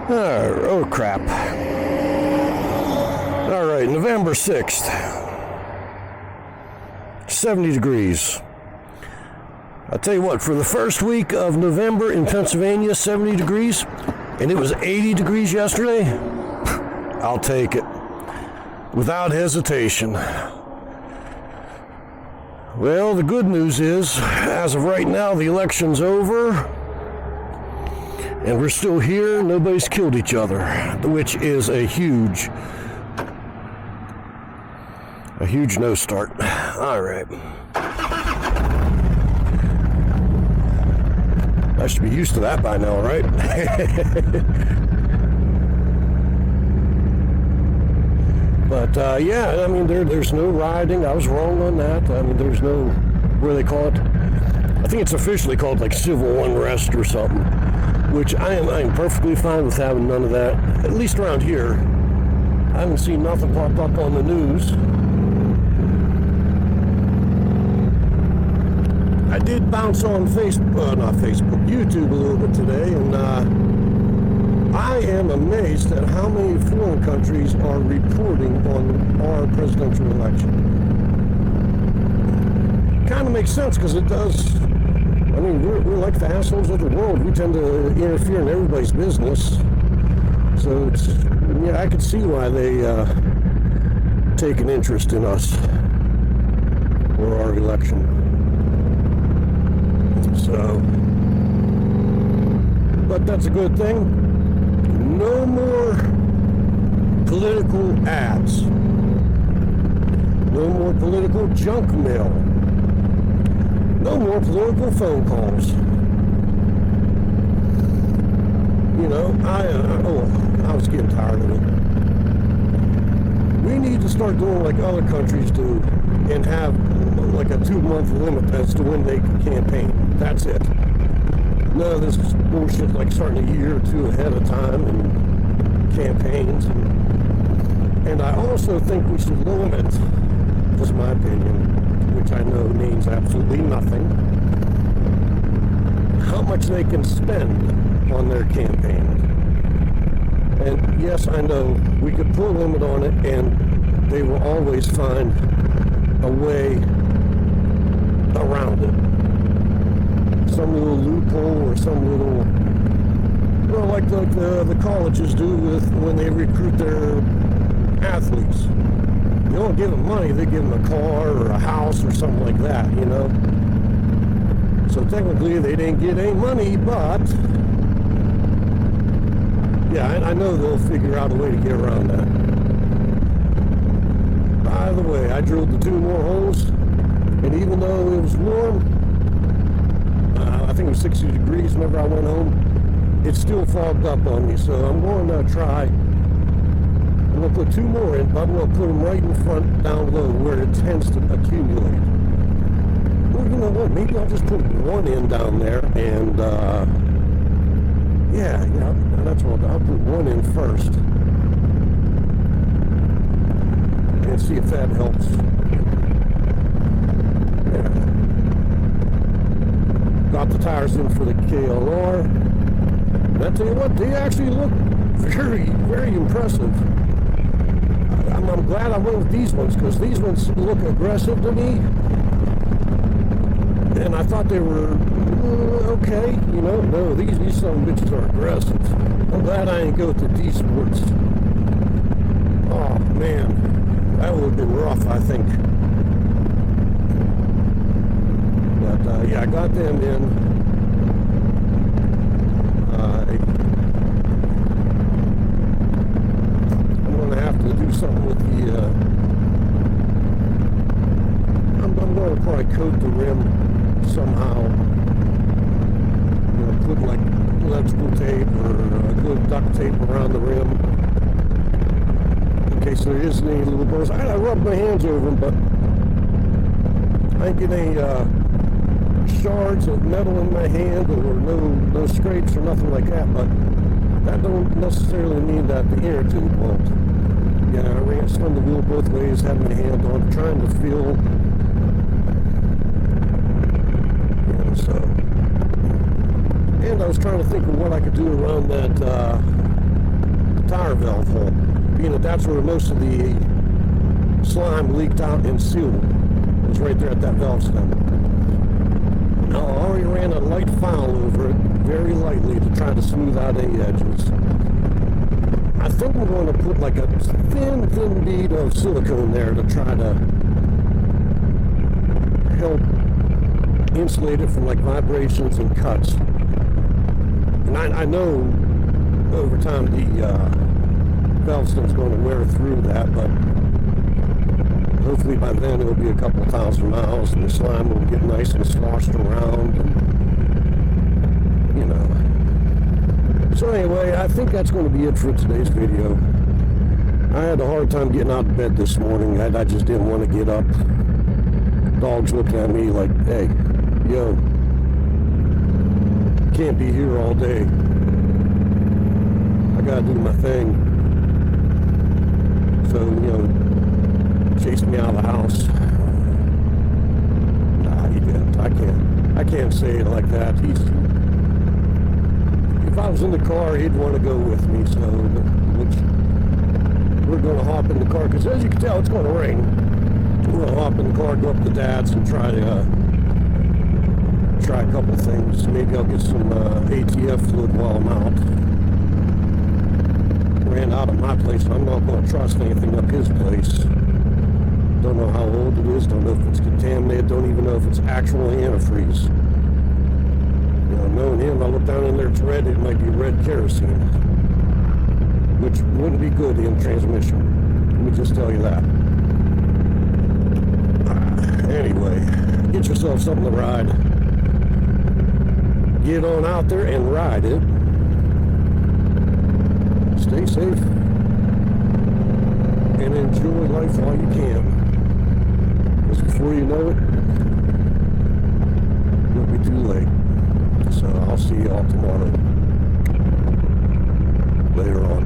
Oh, crap. All right, November 6th. 70 degrees. I'll tell you what, for the first week of November in Pennsylvania, 70 degrees, and it was 80 degrees yesterday, I'll take it. Without hesitation. Well, the good news is, as of right now, the election's over, and we're still here. Nobody's killed each other, which is a huge no start. All right. I should be used to that by now, right? But, yeah, I mean, there's no rioting. I was wrong on that. I mean, there's no, what do they call it? I think it's officially called, like, civil unrest or something, which I am perfectly fine with having none of that, at least around here. I haven't seen nothing pop up on the news. I did bounce on YouTube a little bit today, and I am amazed at how many foreign countries are reporting on our presidential election. Kind of makes sense, because it does. I mean, we're like the assholes of the world. We tend to interfere in everybody's business. So, yeah, I could see why they take an interest in us or our election. So, but that's a good thing. No more political ads. No more political junk mail. No more political phone calls. You know, I was getting tired of it. We need to start doing like other countries do and have like a 2-month limit as to when they can campaign. That's it. None of this bullshit like starting a year or two ahead of time and campaigns. And I also think we should limit, just my opinion, which I know means absolutely nothing, how much they can spend on their campaign. And yes, I know we could put a limit on it, and they will always find a way around it. Some little loophole or some little, well, like the colleges do with when they recruit their athletes. You don't give them money, they give them a car or a house or something like that, you know. So technically they didn't get any money, but yeah, I know they'll figure out a way to get around that. By the way, I drilled the 2 more holes, and even though it was warm, I think it was 60 degrees whenever I went home, it still fogged up on me. So I'm going to try, I'm going to put 2 more in, but I'm going to put them right in front down low where it tends to accumulate. Well, you know what, maybe I'll just put 1 in down there, and yeah, that's what I'll put 1 in first and see if that helps. Yeah. Got the tires in for the KLR. And I tell you what, they actually look very, very impressive. I'm glad I went with these ones, because these ones look aggressive to me. And I thought they were okay, you know. No, these some bitches are aggressive. I'm glad I didn't go with the D-Sports. Oh, man. That would have been rough, I think. But, yeah, I got them in. I'm going to have to do something with the... I'm going to probably coat the rim somehow. You know, put like electrical tape or good duct tape around the rim in case there is any little burrs. I rubbed my hands over them, but I didn't get any shards of metal in my hand or no scrapes or nothing like that. But that don't necessarily mean that the inner tube won't. Yeah, I spun the wheel both ways, had my hand on, trying to feel. And I was trying to think of what I could do around that tire valve hole, being that that's where most of the slime leaked out and sealed. It was right there at that valve stem. Now, I already ran a light file over it, very lightly, to try to smooth out any edges. I think I'm going to put like a thin bead of silicone there to try to help insulate it from like vibrations and cuts. And I know over time the valve stem's going to wear through that, but hopefully by then it'll be a couple thousand miles and the slime will get nice and sloshed around, and you know. So anyway, I think that's going to be it for today's video. I had a hard time getting out of bed this morning. I just didn't want to get up. Dog's looking at me like, hey, yo, can't be here all day. I gotta do my thing. So, you know, chased me out of the house. Nah, he didn't. I can't say it like that. If I was in the car, he'd want to go with me, so we're going to hop in the car, because as you can tell, it's going to rain. We're going to hop in the car, go up to Dad's, and try a couple things. Maybe I'll get some ATF fluid while I'm out. Ran out of my place, and I'm not going to trust anything up his place. Don't know how old it is, don't know if it's contaminated, don't even know if it's actual antifreeze. You know, knowing him, I look down in there, it's red, it might be red kerosene, which wouldn't be good in transmission. Let me just tell you that. Anyway, get yourself something to ride. Get on out there and ride it. Stay safe and enjoy life while you can. Because before you know it, it'll be too late. So I'll see y'all tomorrow. Later on.